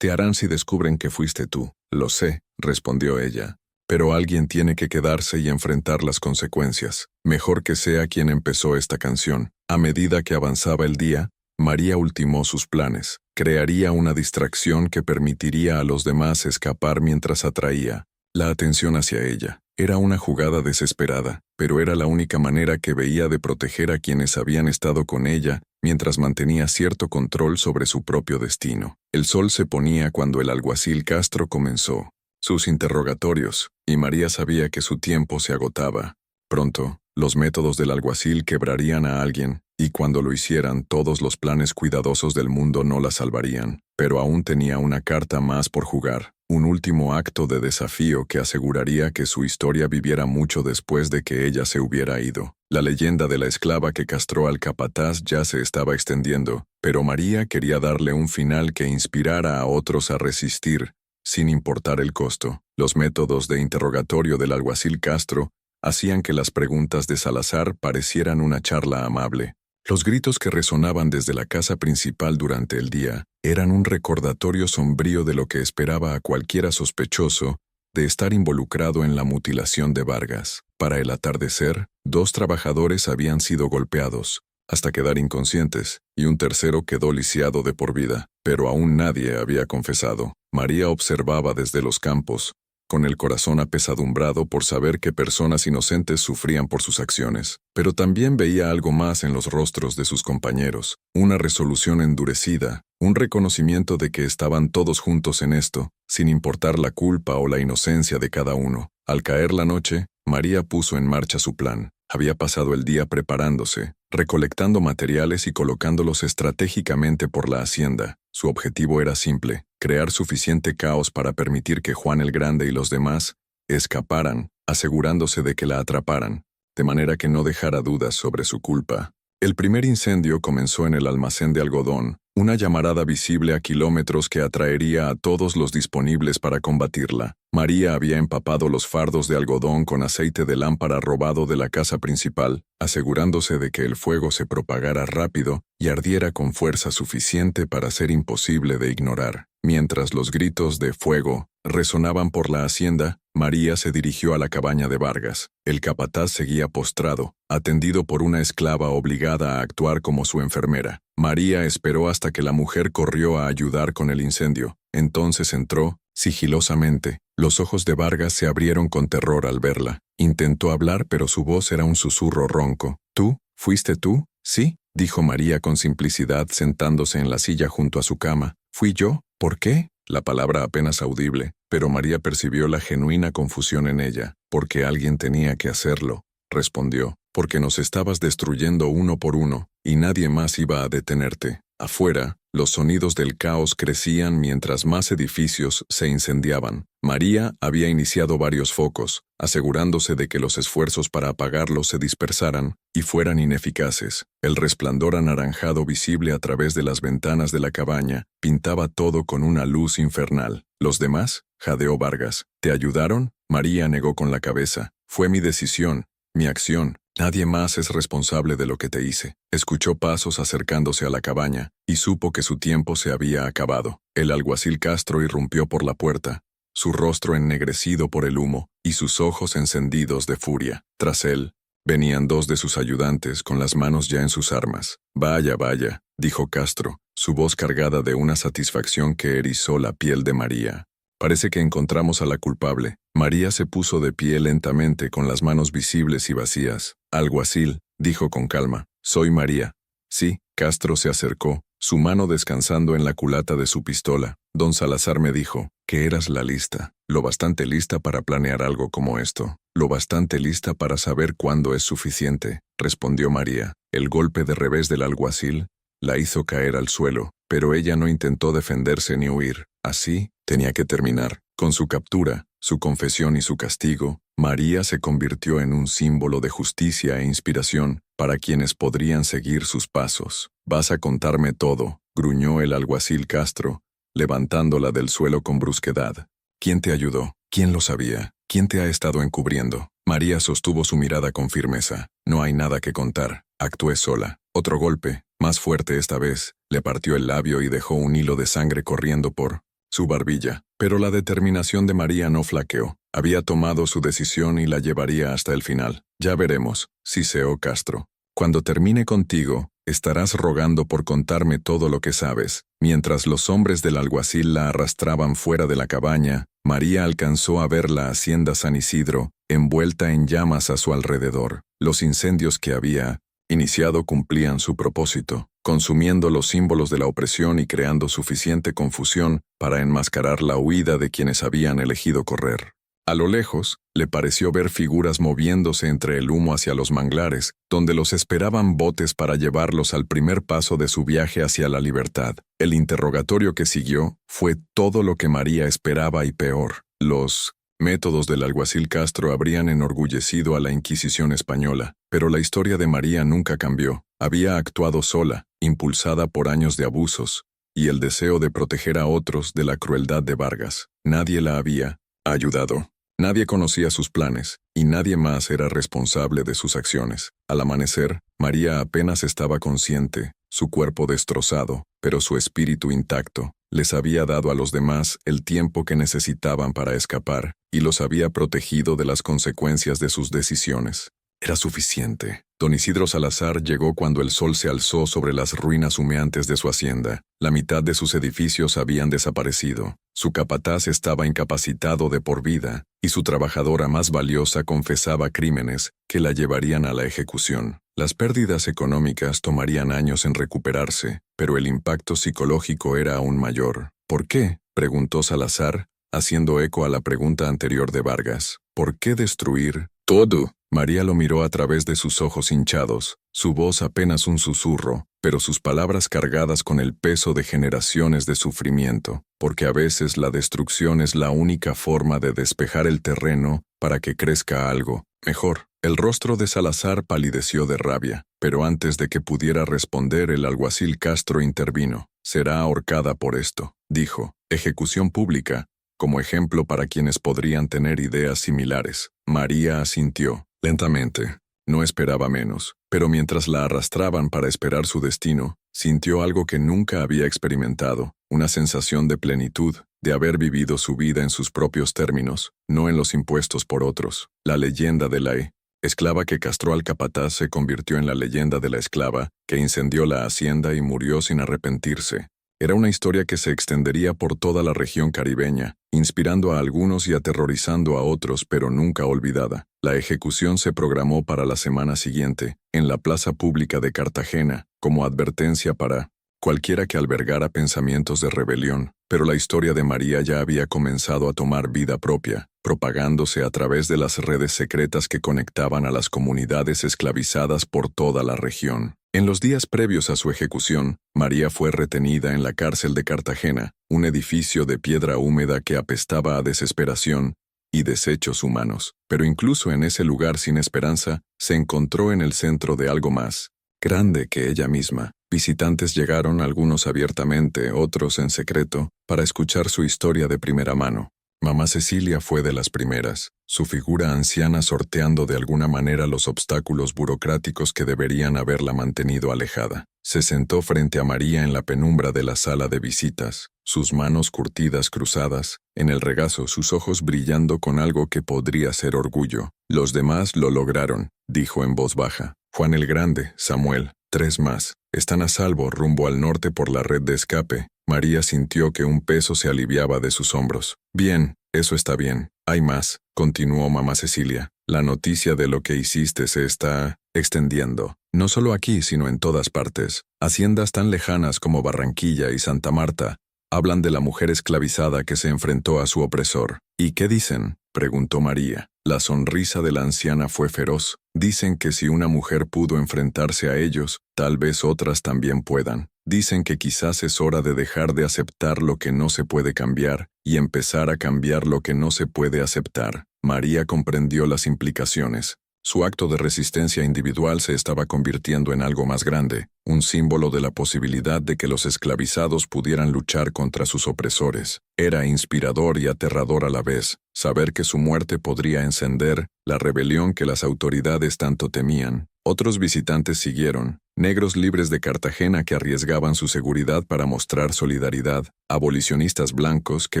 te harán si descubren que fuiste tú?». «Lo sé», respondió ella. «Pero alguien tiene que quedarse y enfrentar las consecuencias. Mejor que sea quien empezó esta canción». A medida que avanzaba el día, María ultimó sus planes. Crearía una distracción que permitiría a los demás escapar mientras atraía la atención hacia ella. Era una jugada desesperada, pero era la única manera que veía de proteger a quienes habían estado con ella mientras mantenía cierto control sobre su propio destino. El sol se ponía cuando el alguacil Castro comenzó sus interrogatorios, y María sabía que su tiempo se agotaba. Pronto, los métodos del alguacil quebrarían a alguien, y cuando lo hicieran todos los planes cuidadosos del mundo no la salvarían. Pero aún tenía una carta más por jugar, un último acto de desafío que aseguraría que su historia viviera mucho después de que ella se hubiera ido. La leyenda de la esclava que castró al capataz ya se estaba extendiendo, pero María quería darle un final que inspirara a otros a resistir, sin importar el costo. Los métodos de interrogatorio del alguacil Castro hacían que las preguntas de Salazar parecieran una charla amable. Los gritos que resonaban desde la casa principal durante el día eran un recordatorio sombrío de lo que esperaba a cualquiera sospechoso de estar involucrado en la mutilación de Vargas. Para el atardecer, 2 trabajadores habían sido golpeados, hasta quedar inconscientes, y un tercero quedó lisiado de por vida, pero aún nadie había confesado. María observaba desde los campos, con el corazón apesadumbrado por saber que personas inocentes sufrían por sus acciones, pero también veía algo más en los rostros de sus compañeros, una resolución endurecida, un reconocimiento de que estaban todos juntos en esto, sin importar la culpa o la inocencia de cada uno. Al caer la noche, María puso en marcha su plan. Había pasado el día preparándose, recolectando materiales y colocándolos estratégicamente por la hacienda. Su objetivo era simple: crear suficiente caos para permitir que Juan el Grande y los demás escaparan, asegurándose de que la atraparan, de manera que no dejara dudas sobre su culpa. El primer incendio comenzó en el almacén de algodón, una llamarada visible a kilómetros que atraería a todos los disponibles para combatirla. María había empapado los fardos de algodón con aceite de lámpara robado de la casa principal, asegurándose de que el fuego se propagara rápido y ardiera con fuerza suficiente para ser imposible de ignorar. Mientras los gritos de «fuego» resonaban por la hacienda, María se dirigió a la cabaña de Vargas. El capataz seguía postrado, atendido por una esclava obligada a actuar como su enfermera. María esperó hasta que la mujer corrió a ayudar con el incendio. Entonces entró, sigilosamente. Los ojos de Vargas se abrieron con terror al verla. Intentó hablar, pero su voz era un susurro ronco. «¿Tú? ¿Fuiste tú?» «Sí», dijo María con simplicidad, sentándose en la silla junto a su cama. «¿Fui yo? ¿Por qué?» La palabra apenas audible, pero María percibió la genuina confusión en ella. «Porque alguien tenía que hacerlo», respondió. «Porque nos estabas destruyendo uno por uno, y nadie más iba a detenerte». Afuera, los sonidos del caos crecían mientras más edificios se incendiaban. María había iniciado varios focos, asegurándose de que los esfuerzos para apagarlos se dispersaran y fueran ineficaces. El resplandor anaranjado visible a través de las ventanas de la cabaña pintaba todo con una luz infernal. «¿Los demás?», jadeó Vargas. «¿Te ayudaron?». María negó con la cabeza. «Fue mi decisión, mi acción. Nadie más es responsable de lo que te hice». Escuchó pasos acercándose a la cabaña y supo que su tiempo se había acabado. El alguacil Castro irrumpió por la puerta, su rostro ennegrecido por el humo y sus ojos encendidos de furia. Tras él, venían dos de sus ayudantes con las manos ya en sus armas. «Vaya, vaya», dijo Castro, su voz cargada de una satisfacción que erizó la piel de María. «Parece que encontramos a la culpable». María se puso de pie lentamente con las manos visibles y vacías. «Alguacil», dijo con calma, «soy María». «Sí». Castro se acercó, su mano descansando en la culata de su pistola. «Don Salazar me dijo que eras la lista, lo bastante lista para planear algo como esto, lo bastante lista para saber cuándo es suficiente», respondió María. El golpe de revés del alguacil la hizo caer al suelo, pero ella no intentó defenderse ni huir. Así tenía que terminar. Con su captura, su confesión y su castigo, María se convirtió en un símbolo de justicia e inspiración para quienes podrían seguir sus pasos. «Vas a contarme todo», gruñó el alguacil Castro, levantándola del suelo con brusquedad. «¿Quién te ayudó? ¿Quién lo sabía? ¿Quién te ha estado encubriendo?». María sostuvo su mirada con firmeza. «No hay nada que contar. Actué sola». Otro golpe, más fuerte esta vez, le partió el labio y dejó un hilo de sangre corriendo por su barbilla. Pero la determinación de María no flaqueó. Había tomado su decisión y la llevaría hasta el final. «Ya veremos», siseó Castro. «Cuando termine contigo, estarás rogando por contarme todo lo que sabes». Mientras los hombres del alguacil la arrastraban fuera de la cabaña, María alcanzó a ver la hacienda San Isidro, envuelta en llamas a su alrededor. Los incendios que había iniciado cumplían su propósito, consumiendo los símbolos de la opresión y creando suficiente confusión para enmascarar la huida de quienes habían elegido correr. A lo lejos, le pareció ver figuras moviéndose entre el humo hacia los manglares, donde los esperaban botes para llevarlos al primer paso de su viaje hacia la libertad. El interrogatorio que siguió fue todo lo que María esperaba y peor. Los métodos del alguacil Castro habrían enorgullecido a la Inquisición española, pero la historia de María nunca cambió. Había actuado sola, impulsada por años de abusos, y el deseo de proteger a otros de la crueldad de Vargas. Nadie la había ayudado. Nadie conocía sus planes, y nadie más era responsable de sus acciones. Al amanecer, María apenas estaba consciente, su cuerpo destrozado, pero su espíritu intacto. Les había dado a los demás el tiempo que necesitaban para escapar, y los había protegido de las consecuencias de sus decisiones. Era suficiente. Don Isidro Salazar llegó cuando el sol se alzó sobre las ruinas humeantes de su hacienda. La mitad de sus edificios habían desaparecido. Su capataz estaba incapacitado de por vida, y su trabajadora más valiosa confesaba crímenes que la llevarían a la ejecución. Las pérdidas económicas tomarían años en recuperarse, pero el impacto psicológico era aún mayor. «¿Por qué?», preguntó Salazar, haciendo eco a la pregunta anterior de Vargas. «¿Por qué destruir todo?». María lo miró a través de sus ojos hinchados, su voz apenas un susurro, pero sus palabras cargadas con el peso de generaciones de sufrimiento, porque a veces la destrucción es la única forma de despejar el terreno para que crezca algo mejor. El rostro de Salazar palideció de rabia, pero antes de que pudiera responder el alguacil Castro intervino. «Será ahorcada por esto», dijo. «Ejecución pública, como ejemplo para quienes podrían tener ideas similares». María asintió, lentamente. No esperaba menos, pero mientras la arrastraban para esperar su destino, sintió algo que nunca había experimentado, una sensación de plenitud, de haber vivido su vida en sus propios términos, no en los impuestos por otros. La leyenda de la esclava que castró al capataz se convirtió en la leyenda de la esclava que incendió la hacienda y murió sin arrepentirse. Era una historia que se extendería por toda la región caribeña, inspirando a algunos y aterrorizando a otros, pero nunca olvidada. La ejecución se programó para la semana siguiente, en la plaza pública de Cartagena, como advertencia para cualquiera que albergara pensamientos de rebelión, pero la historia de María ya había comenzado a tomar vida propia, propagándose a través de las redes secretas que conectaban a las comunidades esclavizadas por toda la región. En los días previos a su ejecución, María fue retenida en la cárcel de Cartagena, un edificio de piedra húmeda que apestaba a desesperación y desechos humanos. Pero incluso en ese lugar sin esperanza, se encontró en el centro de algo más grande que ella misma. Visitantes llegaron, algunos abiertamente, otros en secreto, para escuchar su historia de primera mano. Mamá Cecilia fue de las primeras, su figura anciana sorteando de alguna manera los obstáculos burocráticos que deberían haberla mantenido alejada. Se sentó frente a María en la penumbra de la sala de visitas, sus manos curtidas cruzadas, en el regazo sus ojos brillando con algo que podría ser orgullo. «Los demás lo lograron», dijo en voz baja. «Juan el Grande, Samuel, 3 más. Están a salvo rumbo al norte por la red de escape». María sintió que un peso se aliviaba de sus hombros. «Bien, eso está bien. Hay más», continuó mamá Cecilia. «La noticia de lo que hiciste se está extendiendo. No solo aquí, sino en todas partes. Haciendas tan lejanas como Barranquilla y Santa Marta hablan de la mujer esclavizada que se enfrentó a su opresor». «¿Y qué dicen?», preguntó María. La sonrisa de la anciana fue feroz. «Dicen que si una mujer pudo enfrentarse a ellos, tal vez otras también puedan. Dicen que quizás es hora de dejar de aceptar lo que no se puede cambiar y empezar a cambiar lo que no se puede aceptar». María comprendió las implicaciones. Su acto de resistencia individual se estaba convirtiendo en algo más grande, un símbolo de la posibilidad de que los esclavizados pudieran luchar contra sus opresores. Era inspirador y aterrador a la vez, saber que su muerte podría encender la rebelión que las autoridades tanto temían. Otros visitantes siguieron, negros libres de Cartagena que arriesgaban su seguridad para mostrar solidaridad, abolicionistas blancos que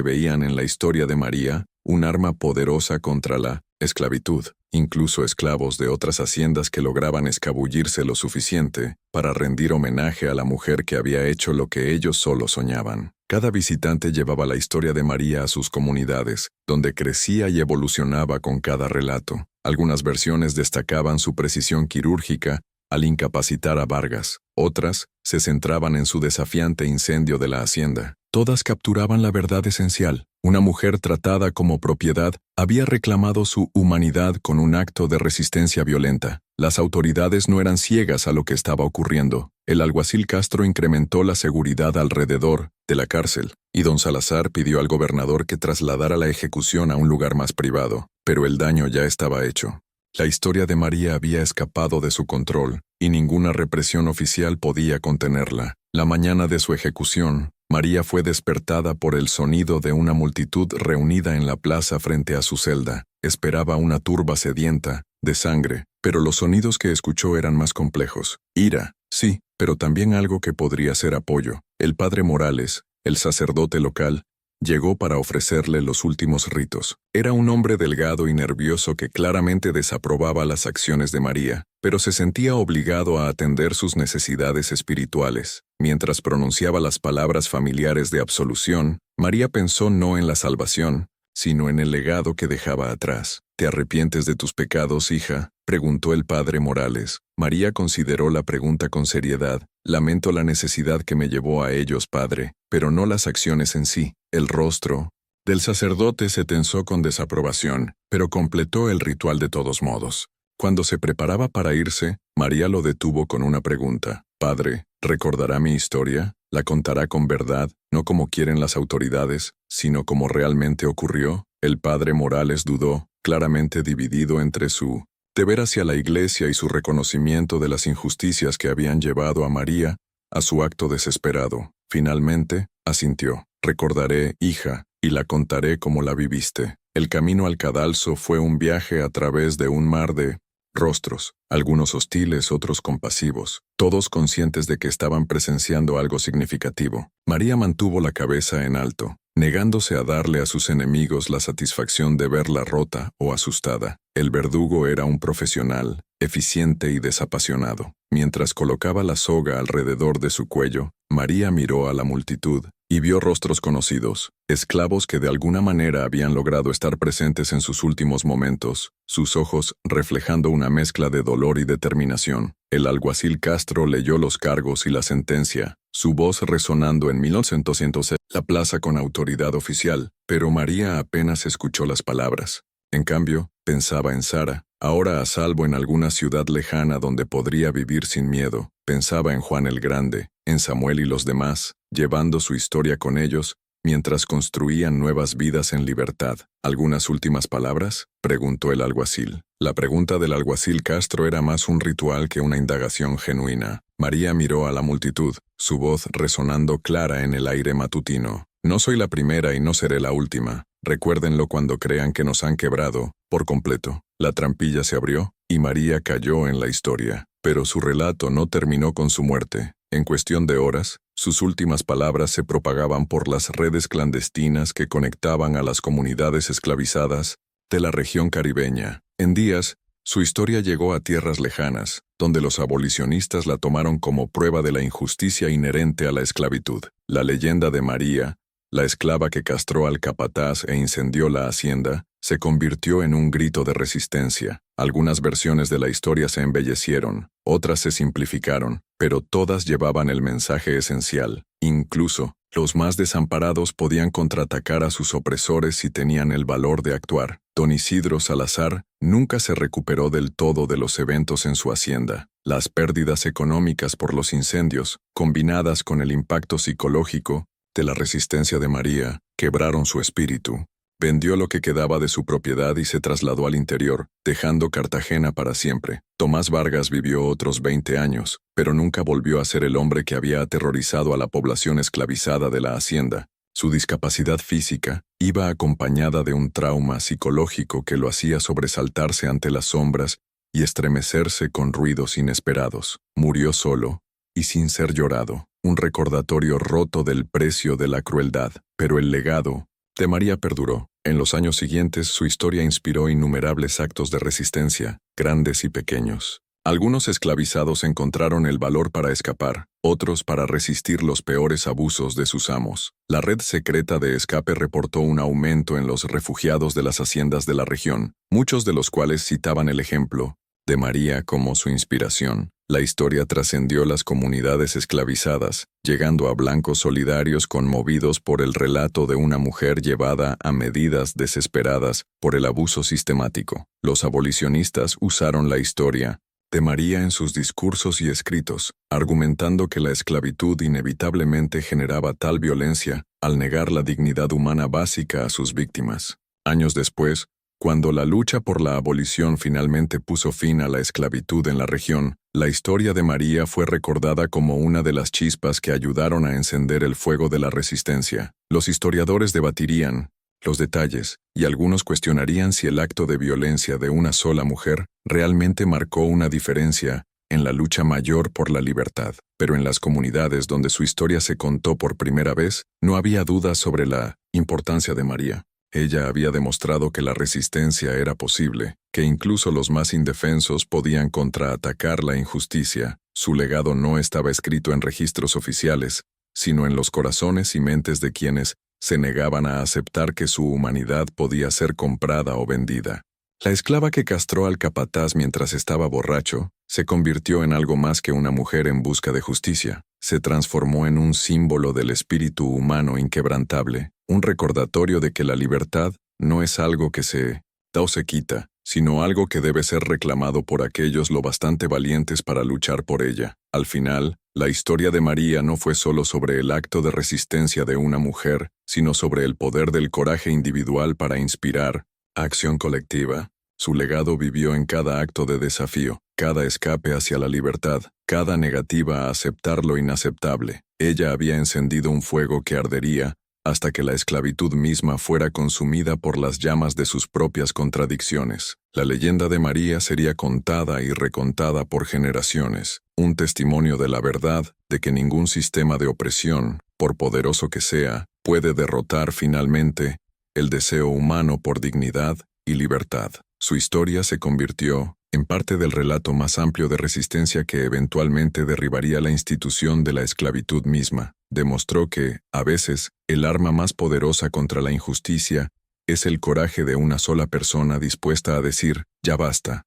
veían en la historia de María un arma poderosa contra la esclavitud, incluso esclavos de otras haciendas que lograban escabullirse lo suficiente para rendir homenaje a la mujer que había hecho lo que ellos solo soñaban. Cada visitante llevaba la historia de María a sus comunidades, donde crecía y evolucionaba con cada relato. Algunas versiones destacaban su precisión quirúrgica al incapacitar a Vargas, otras se centraban en su desafiante incendio de la hacienda. Todas capturaban la verdad esencial. Una mujer tratada como propiedad había reclamado su humanidad con un acto de resistencia violenta. Las autoridades no eran ciegas a lo que estaba ocurriendo. El alguacil Castro incrementó la seguridad alrededor de la cárcel, y don Salazar pidió al gobernador que trasladara la ejecución a un lugar más privado, pero el daño ya estaba hecho. La historia de María había escapado de su control, y ninguna represión oficial podía contenerla. La mañana de su ejecución, María fue despertada por el sonido de una multitud reunida en la plaza frente a su celda. Esperaba una turba sedienta, de sangre, pero los sonidos que escuchó eran más complejos. Ira, sí, pero también algo que podría ser apoyo. El padre Morales, el sacerdote local, llegó para ofrecerle los últimos ritos. Era un hombre delgado y nervioso que claramente desaprobaba las acciones de María, pero se sentía obligado a atender sus necesidades espirituales. Mientras pronunciaba las palabras familiares de absolución, María pensó no en la salvación, sino en el legado que dejaba atrás. ¿Te arrepientes de tus pecados, hija?, preguntó el padre Morales. María consideró la pregunta con seriedad. Lamento la necesidad que me llevó a ellos, padre, pero no las acciones en sí. El rostro del sacerdote se tensó con desaprobación, pero completó el ritual de todos modos. Cuando se preparaba para irse, María lo detuvo con una pregunta. «Padre, ¿recordará mi historia? ¿La contará con verdad, no como quieren las autoridades, sino como realmente ocurrió?» El padre Morales dudó, claramente dividido entre su deber hacia la Iglesia y su reconocimiento de las injusticias que habían llevado a María a su acto desesperado. Finalmente, asintió. «Recordaré, hija, y la contaré como la viviste». El camino al cadalso fue un viaje a través de un mar de rostros, algunos hostiles, otros compasivos, todos conscientes de que estaban presenciando algo significativo. María mantuvo la cabeza en alto, negándose a darle a sus enemigos la satisfacción de verla rota o asustada. El verdugo era un profesional, eficiente y desapasionado. Mientras colocaba la soga alrededor de su cuello, María miró a la multitud y vio rostros conocidos, esclavos que de alguna manera habían logrado estar presentes en sus últimos momentos, sus ojos reflejando una mezcla de dolor y determinación. El alguacil Castro leyó los cargos y la sentencia, su voz resonando en 1906 la plaza con autoridad oficial, pero María apenas escuchó las palabras. En cambio, pensaba en Sara, ahora a salvo en alguna ciudad lejana donde podría vivir sin miedo. Pensaba en Juan el Grande, en Samuel y los demás, llevando su historia con ellos, mientras construían nuevas vidas en libertad. ¿Algunas últimas palabras?, preguntó el alguacil. La pregunta del alguacil Castro era más un ritual que una indagación genuina. María miró a la multitud, su voz resonando clara en el aire matutino. «No soy la primera y no seré la última. Recuérdenlo cuando crean que nos han quebrado, por completo». La trampilla se abrió, y María cayó en la historia. Pero su relato no terminó con su muerte. En cuestión de horas, sus últimas palabras se propagaban por las redes clandestinas que conectaban a las comunidades esclavizadas de la región caribeña. En días, su historia llegó a tierras lejanas, donde los abolicionistas la tomaron como prueba de la injusticia inherente a la esclavitud. La leyenda de María, la esclava que castró al capataz e incendió la hacienda, se convirtió en un grito de resistencia. Algunas versiones de la historia se embellecieron, otras se simplificaron, pero todas llevaban el mensaje esencial. Incluso, los más desamparados podían contraatacar a sus opresores si tenían el valor de actuar. Don Isidro Salazar nunca se recuperó del todo de los eventos en su hacienda. Las pérdidas económicas por los incendios, combinadas con el impacto psicológico de la resistencia de María, quebraron su espíritu. Vendió lo que quedaba de su propiedad y se trasladó al interior, dejando Cartagena para siempre. Tomás Vargas vivió otros 20 años, pero nunca volvió a ser el hombre que había aterrorizado a la población esclavizada de la hacienda. Su discapacidad física iba acompañada de un trauma psicológico que lo hacía sobresaltarse ante las sombras y estremecerse con ruidos inesperados. Murió solo y sin ser llorado, un recordatorio roto del precio de la crueldad, pero el legado de María perduró. En los años siguientes, su historia inspiró innumerables actos de resistencia, grandes y pequeños. Algunos esclavizados encontraron el valor para escapar, otros para resistir los peores abusos de sus amos. La red secreta de escape reportó un aumento en los refugiados de las haciendas de la región, muchos de los cuales citaban el ejemplo de María como su inspiración. La historia trascendió las comunidades esclavizadas, llegando a blancos solidarios conmovidos por el relato de una mujer llevada a medidas desesperadas por el abuso sistemático. Los abolicionistas usaron la historia de María en sus discursos y escritos, argumentando que la esclavitud inevitablemente generaba tal violencia al negar la dignidad humana básica a sus víctimas. Años después, cuando la lucha por la abolición finalmente puso fin a la esclavitud en la región, la historia de María fue recordada como una de las chispas que ayudaron a encender el fuego de la resistencia. Los historiadores debatirían los detalles, y algunos cuestionarían si el acto de violencia de una sola mujer realmente marcó una diferencia en la lucha mayor por la libertad. Pero en las comunidades donde su historia se contó por primera vez, no había dudas sobre la importancia de María. Ella había demostrado que la resistencia era posible, que incluso los más indefensos podían contraatacar la injusticia. Su legado no estaba escrito en registros oficiales, sino en los corazones y mentes de quienes se negaban a aceptar que su humanidad podía ser comprada o vendida. La esclava que castró al capataz mientras estaba borracho se convirtió en algo más que una mujer en busca de justicia. Se transformó en un símbolo del espíritu humano inquebrantable, un recordatorio de que la libertad no es algo que se da o se quita, sino algo que debe ser reclamado por aquellos lo bastante valientes para luchar por ella. Al final, la historia de María no fue solo sobre el acto de resistencia de una mujer, sino sobre el poder del coraje individual para inspirar acción colectiva. Su legado vivió en cada acto de desafío, cada escape hacia la libertad, cada negativa a aceptar lo inaceptable. Ella había encendido un fuego que ardería hasta que la esclavitud misma fuera consumida por las llamas de sus propias contradicciones. La leyenda de María sería contada y recontada por generaciones, un testimonio de la verdad de que ningún sistema de opresión, por poderoso que sea, puede derrotar finalmente el deseo humano por dignidad y libertad. Su historia se convirtió en parte del relato más amplio de resistencia que eventualmente derribaría la institución de la esclavitud misma. Demostró que, a veces, el arma más poderosa contra la injusticia es el coraje de una sola persona dispuesta a decir, ya basta,